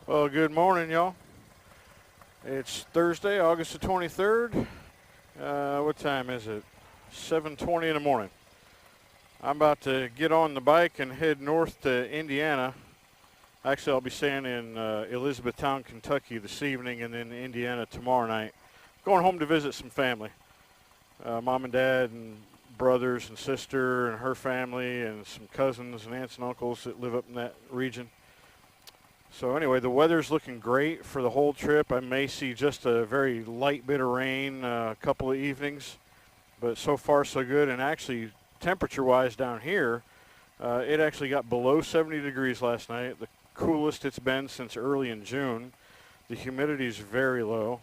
Well, good morning, y'all. It's Thursday, August the 23rd. What time is it? 7:20 in the morning. I'm about to get on the bike and head north to Indiana. Actually, I'll be staying in Elizabethtown, Kentucky this evening, and then Indiana tomorrow night. Going home to visit some family. Mom and dad and brothers and sister and her family and some cousins and aunts and uncles that live up in that region. So anyway, the weather's looking great for the whole trip. I may see just a very light bit of rain a couple of evenings, but so far so good. And actually, temperature-wise down here, it actually got below 70 degrees last night, the coolest it's been since early in June. The humidity is very low,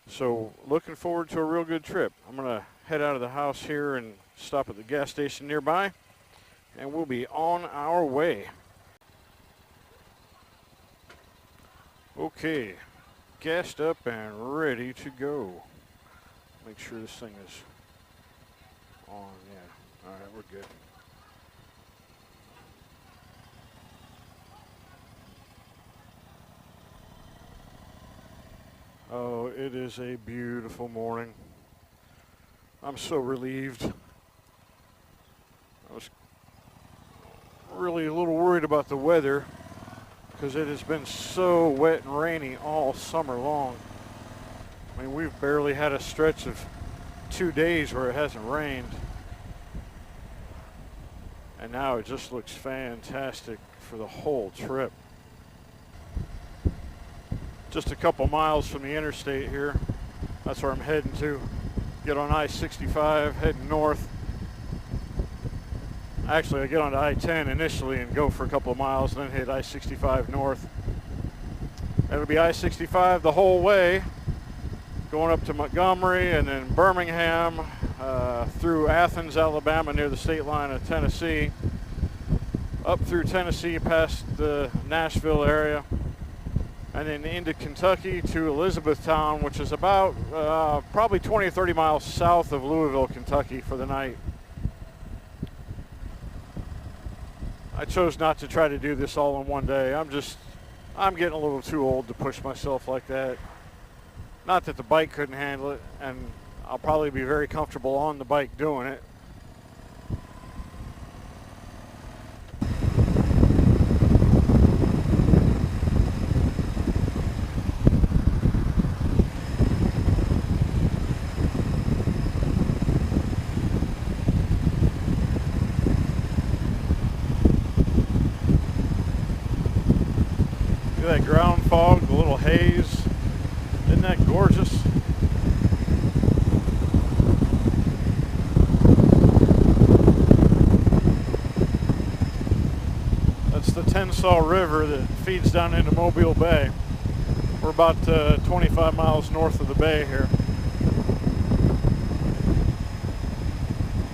so looking forward to a real good trip. I'm going to head out of the house here and stop at the gas station nearby, and we'll be on our way. Okay, gassed up and ready to go. Make sure this thing is on, yeah. All right, we're good. Oh, it is a beautiful morning. I'm so relieved. I was really a little worried about the weather, because it has been so wet and rainy all summer long. I mean, we've barely had a stretch of 2 days where it hasn't rained. And now it just looks fantastic for the whole trip. Just a couple miles from the interstate here. That's where I'm heading to. Get on I-65, heading north. Actually, I get onto I-10 initially and go for a couple of miles, and then hit I-65 north. It'll be I-65 the whole way, going up to Montgomery and then Birmingham, through Athens, Alabama, near the state line of Tennessee, up through Tennessee past the Nashville area, and then into Kentucky to Elizabethtown, which is about probably 20 or 30 miles south of Louisville, Kentucky for the night. I chose not to try to do this all in one day. I'm getting a little too old to push myself like that. Not that the bike couldn't handle it, and I'll probably be very comfortable on the bike doing it. That ground fog, the little haze, isn't that gorgeous? That's the Tensas River that feeds down into Mobile Bay. We're about 25 miles north of the bay here.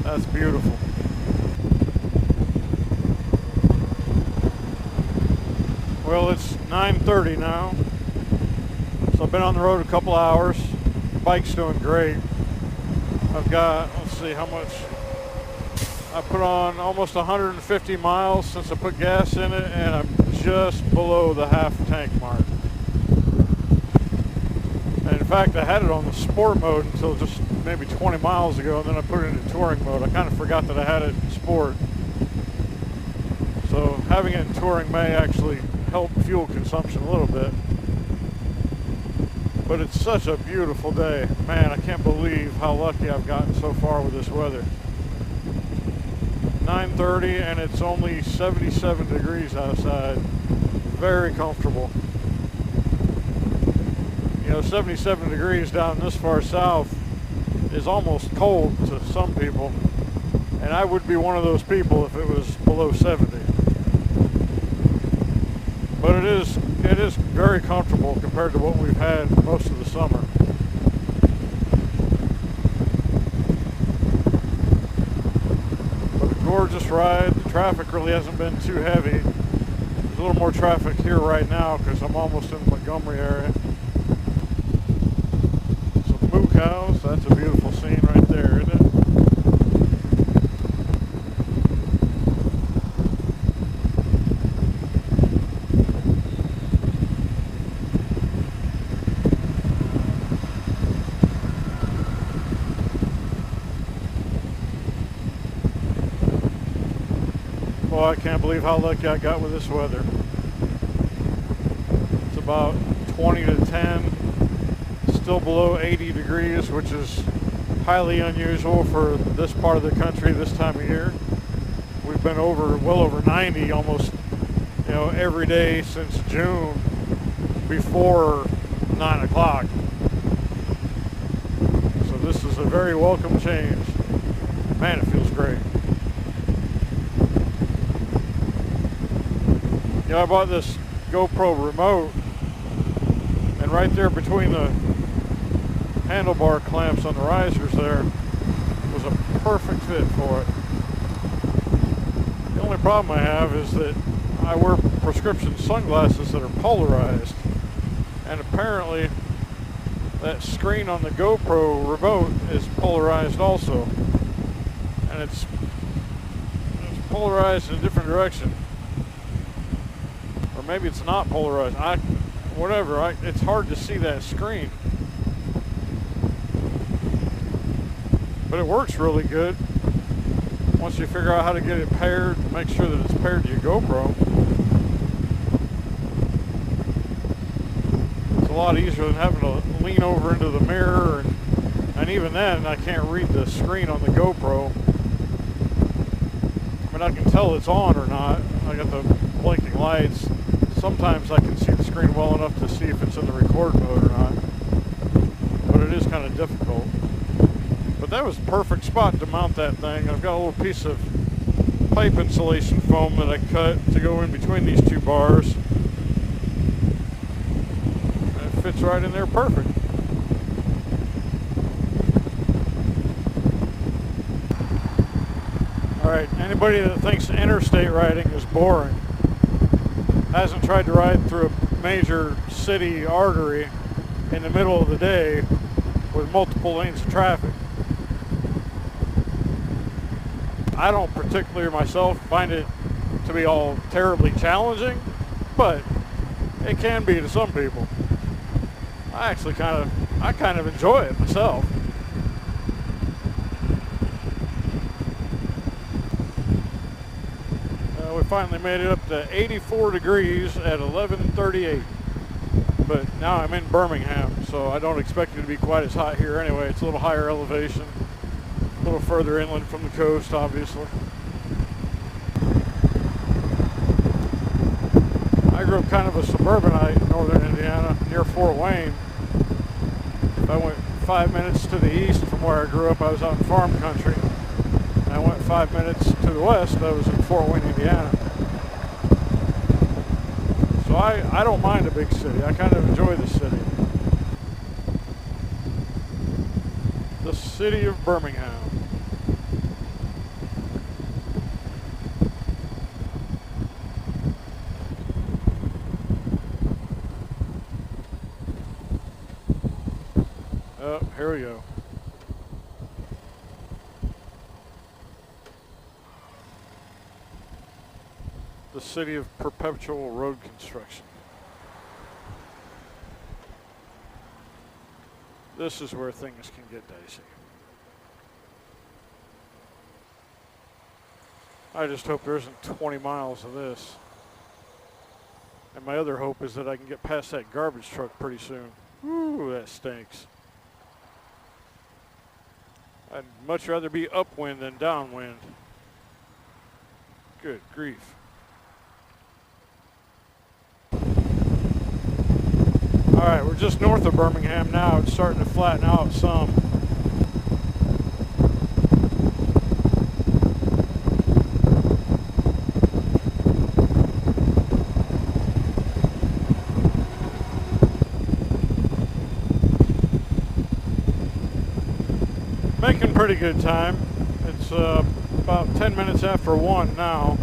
That's beautiful. Well, it's 9:30 now, so I've been on the road a couple hours. Bike's doing great. I've got, let's see how much, I put on almost 150 miles since I put gas in it, and I'm just below the half tank mark. And in fact, I had it on the sport mode until just maybe 20 miles ago, and then I put it into touring mode. I kind of forgot that I had it in sport. So having it in touring may actually help fuel consumption a little bit. But it's such a beautiful day. Man, I can't believe how lucky I've gotten so far with this weather. 9:30 and it's only 77 degrees outside. Very comfortable. You know, 77 degrees down this far south is almost cold to some people. And I would be one of those people if it was below 70. But it is very comfortable compared to what we've had most of the summer. But a gorgeous ride. The traffic really hasn't been too heavy. There's a little more traffic here right now because I'm almost in the Montgomery area. Some moo cows. That's a beautiful scene right there, isn't it? Boy, I can't believe how lucky I got with this weather. It's about 20 to 10, still below 80 degrees, which is highly unusual for this part of the country this time of year. We've been well over 90 almost, every day since June before 9 o'clock. So this is a very welcome change. Man, it feels great. I bought this GoPro remote, and right there between the handlebar clamps on the risers there was a perfect fit for it. The only problem I have is that I wear prescription sunglasses that are polarized, and apparently that screen on the GoPro remote is polarized also, and it's polarized in a different direction. Or maybe it's not polarized. It's hard to see that screen. But it works really good once you figure out how to get it paired, make sure that it's paired to your GoPro. It's a lot easier than having to lean over into the mirror, and even then I can't read the screen on the GoPro. I mean, I can tell it's on or not. I got the blinking lights. Sometimes I can see the screen well enough to see if it's in the record mode or not, but it is kind of difficult. But that was the perfect spot to mount that thing. I've got a little piece of pipe insulation foam that I cut to go in between these two bars. And it fits right in there perfect. Alright, anybody that thinks interstate riding is boring hasn't tried to ride through a major city artery in the middle of the day with multiple lanes of traffic. I don't particularly myself find it to be all terribly challenging, but it can be to some people. I kind of enjoy it myself. We finally made it up to 84 degrees at 11:38, but now I'm in Birmingham, so I don't expect it to be quite as hot here anyway. It's a little higher elevation, a little further inland from the coast, obviously. I grew up kind of a suburbanite in northern Indiana, near Fort Wayne. I went 5 minutes to the east from where I grew up. I was out in farm country. I went 5 minutes to the west. I was in Fort Wayne, Indiana. So I don't mind a big city. I kind of enjoy the city. The city of Birmingham. Oh, here we go. The city of perpetual road construction. This is where things can get dicey. I just hope there isn't 20 miles of this. And my other hope is that I can get past that garbage truck pretty soon. Ooh, that stinks. I'd much rather be upwind than downwind. Good grief. Alright, we're just north of Birmingham now. It's starting to flatten out some. Making pretty good time. It's about 10 minutes after 1 now.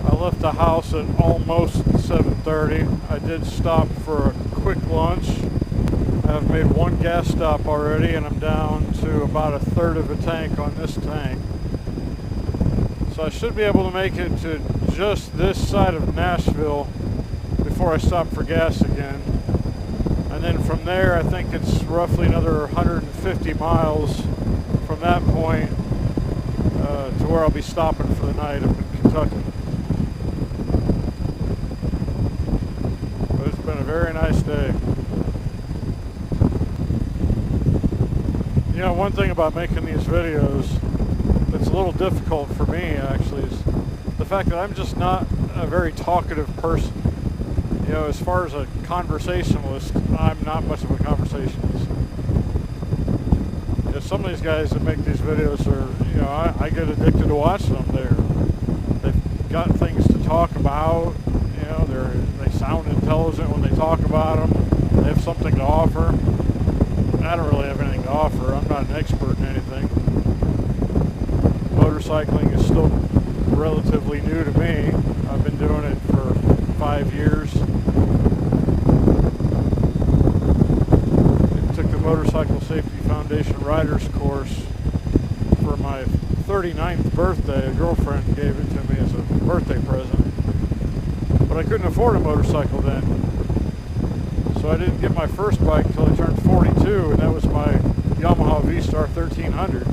I left the house at almost 7:30. I did stop for a quick lunch. I've made one gas stop already, and I'm down to about a third of a tank on this tank. So I should be able to make it to just this side of Nashville before I stop for gas again. And then from there, I think it's roughly another 150 miles from that point to where I'll be stopping for the night up in Kentucky. But it's been a very nice day. You know, one thing about making these videos that's a little difficult for me actually is the fact that I'm just not a very talkative person. You know, as far as a conversationalist, I'm not much of a conversationalist. You know, some of these guys that make these videos are, you know, I get addicted to watching them. They've got things to talk about. You know, they sound intelligent when they talk about them. They have something to offer. I don't really have anything to offer. I'm not an expert in anything. Motorcycling is still relatively new to me. I've been doing it for 5 years. I took the Motorcycle Safety Foundation Riders course for my 39th birthday. A girlfriend gave it to me as a birthday present. But I couldn't afford a motorcycle then. So I didn't get my first bike until I turned 42, and that was my Yamaha V-Star 1300.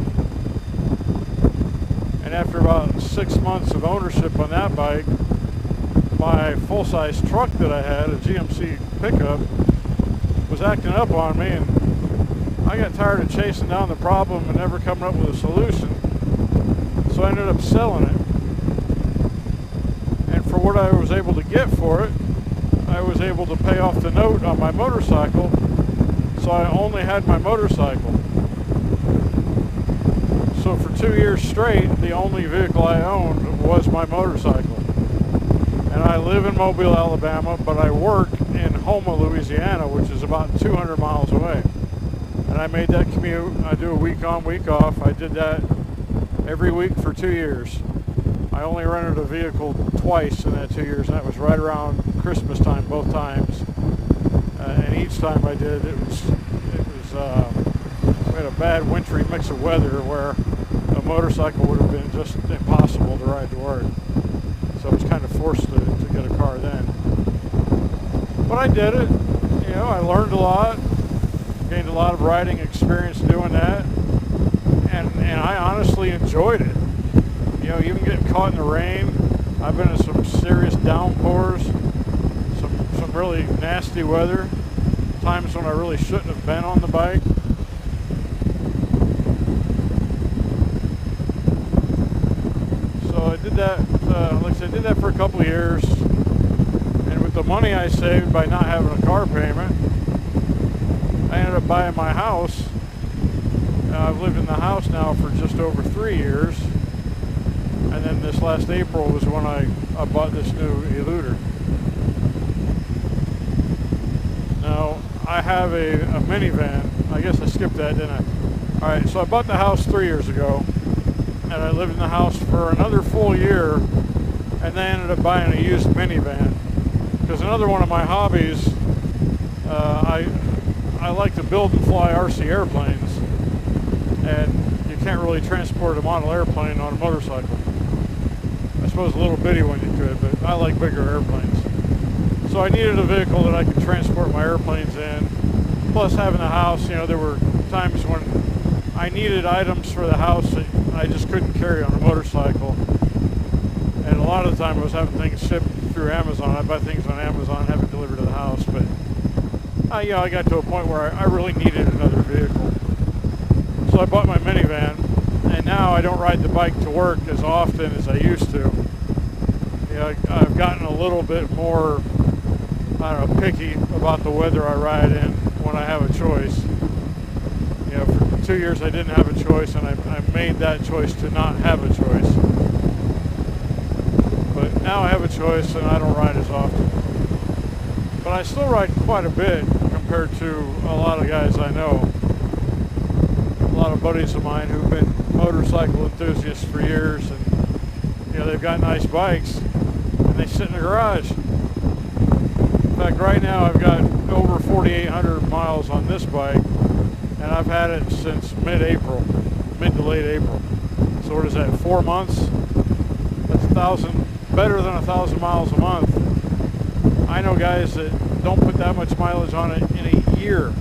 And after about 6 months of ownership on that bike, my full-size truck that I had, a GMC pickup, was acting up on me, and I got tired of chasing down the problem and never coming up with a solution. So I ended up selling it. And for what I was able to get for it, I was able to pay off the note on my motorcycle, so I only had my motorcycle. So for 2 years straight, the only vehicle I owned was my motorcycle. And I live in Mobile, Alabama, but I work in Houma, Louisiana, which is about 200 miles away. And I made that commute. I do a week on, week off. I did that every week for 2 years. I only rented a vehicle twice in that 2 years, and that was right around Christmas time, both times. And each time I did, we had a bad wintry mix of weather where a motorcycle would have been just impossible to ride to work. So I was kind of forced to get a car then. But I did it. You know, I learned a lot, gained a lot of riding experience doing that, and I honestly enjoyed it. You know, even getting caught in the rain. I've been in some serious downpours, some really nasty weather, times when I really shouldn't have been on the bike. So I did that, like I said, I did that for a couple of years, and with the money I saved by not having a car payment, I ended up buying my house. I've lived in the house now for just over 3 years. And then this last April was when I bought this new Eluder. Now, I have a minivan. I guess I skipped that, didn't I? Alright, so I bought the house 3 years ago. And I lived in the house for another full year. And then I ended up buying a used minivan. Because another one of my hobbies, I like to build and fly RC airplanes. And you can't really transport a model airplane on a motorcycle. I suppose a little bitty one you could, but I like bigger airplanes. So I needed a vehicle that I could transport my airplanes in. Plus having a house, you know, there were times when I needed items for the house that I just couldn't carry on a motorcycle. And a lot of the time I was having things shipped through Amazon. I'd buy things on Amazon and have it delivered to the house. But you know, I got to a point where I really needed another vehicle. So I bought my minivan. And now I don't ride the bike to work as often as I used to. You know, I've gotten a little bit more, I don't know, picky about the weather I ride in when I have a choice. You know, for 2 years I didn't have a choice, and I made that choice to not have a choice. But now I have a choice, and I don't ride as often. But I still ride quite a bit compared to a lot of guys I know. A lot of buddies of mine who've been motorcycle enthusiasts for years, and you know, they've got nice bikes and they sit in the garage. In fact, right now I've got over 4,800 miles on this bike, and I've had it since mid-April, mid to late April. So what is that, 4 months? That's better than 1,000 miles a month. I know guys that don't put that much mileage on it in a year.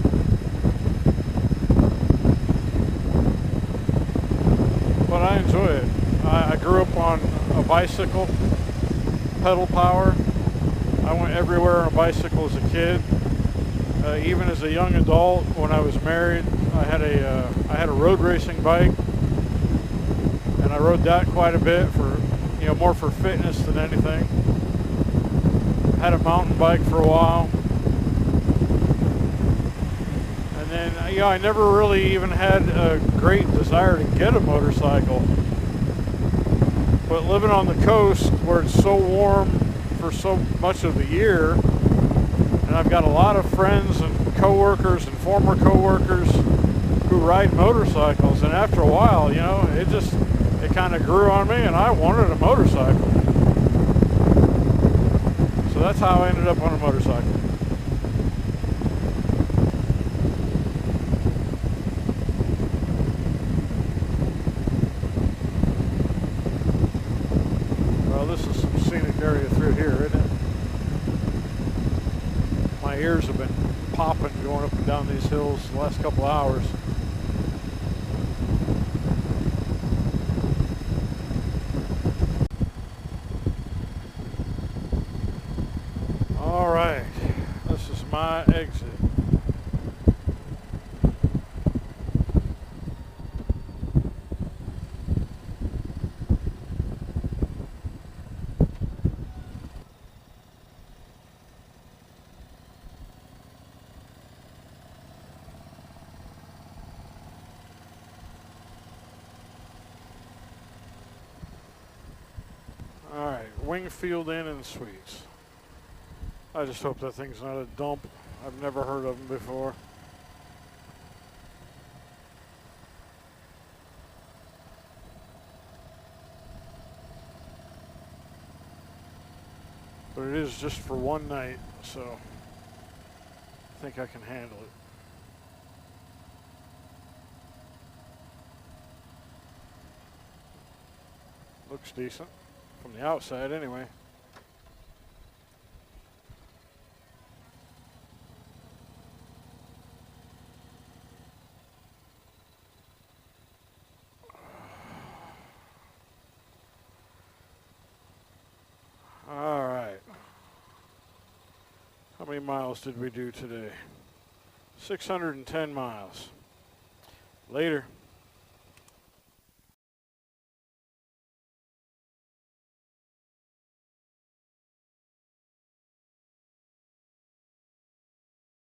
But I enjoy it. I grew up on a bicycle, pedal power. I went everywhere on a bicycle as a kid. Even as a young adult, when I was married, I had a road racing bike, and I rode that quite a bit for, more for fitness than anything. Had a mountain bike for a while, and then I never really even had a great desire to get a motorcycle. But living on the coast where it's so warm for so much of the year, and I've got a lot of friends and coworkers and former coworkers who ride motorcycles, and after a while, it kind of grew on me, and I wanted a motorcycle. So that's how I ended up on a motorcycle. Well, this is some scenic area through here, isn't it? My ears have been popping going up and down these hills the last couple hours. All right, this is my exit. All right, Wingfield Inn and Suites. I just hope that thing's not a dump. I've never heard of them before. But it is just for one night, so I think I can handle it. Looks decent from the outside anyway. All right. How many miles did we do today? 610 miles. Later.